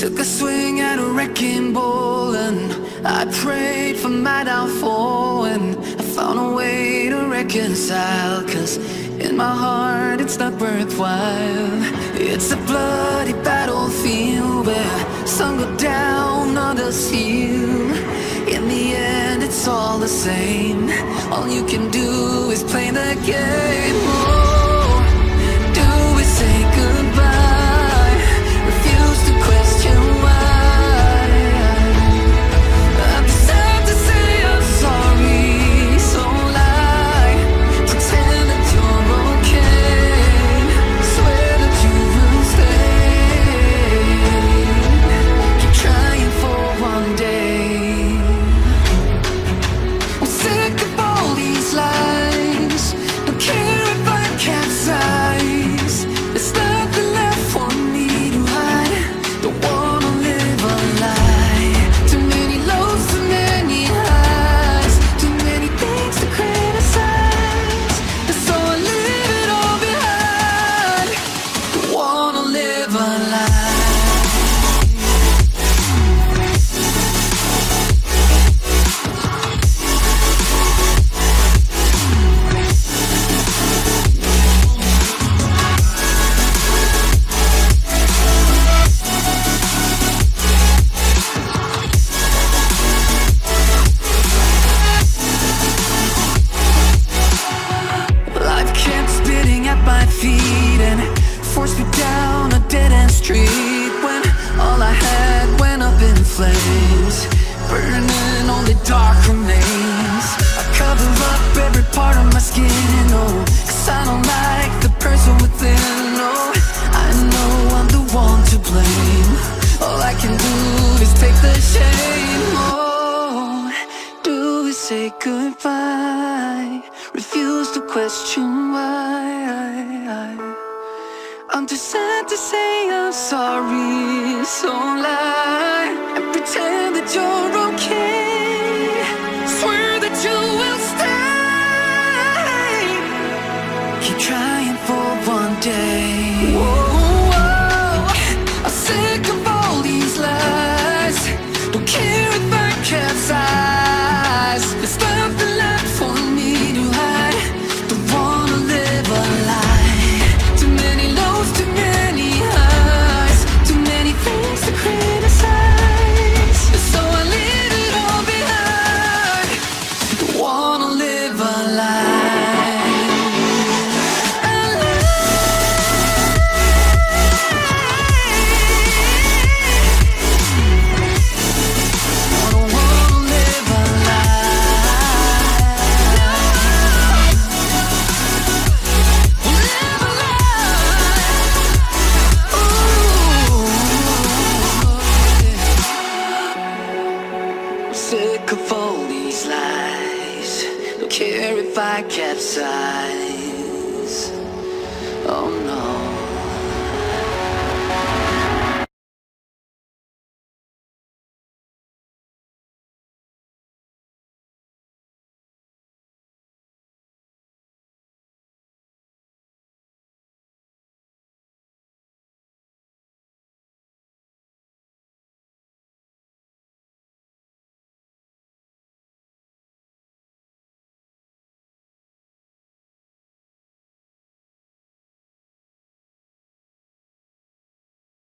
Took a swing at a wrecking ball and I prayed for my downfall, and I found a way to reconcile, 'cause in my heart it's not worthwhile. It's a bloody battlefield where some go down, others heal. In the end it's all the same. All you can do is play the game. Oh, do we say goodbye? Refuse to question why. I'm sad to say I'm sorry, so lie. Pretend that you're okay. Swear that you will stay. Keep trying for one day. I'm sick of all these lies. Don't care if I capsize. There's nothing left for me to hide. Don't wanna live a lie. Too many lows, too many highs. Too many things to criticize. And so I leave it all behind. Don't wanna live a lie. Life kept spitting at my feet and forced me down a dead-end street, when all I had went up in flames, burning only dark remains. I cover up every part of my skin, oh, 'cause I don't like the person within. Oh, I know I'm the one to blame. All I can do is take the shame. Oh, do we say goodbye? Refuse to question why. I'm too sad to say I'm sorry, so lie and pretend that you're okay. Swear that you will stay. Keep trying for one day. Whoa, I'm sick of all these lies. Don't care if I capsize. There's nothing left for me to hide. Don't wanna live a lie. Too many lows, too many highs. Too many things to criticize. So I leave it all behind. Don't wanna live a lie. A lie. I don't wanna live a lie. Live a lie. Ooh. I'm sick of all these lies. Don't care if I capsize.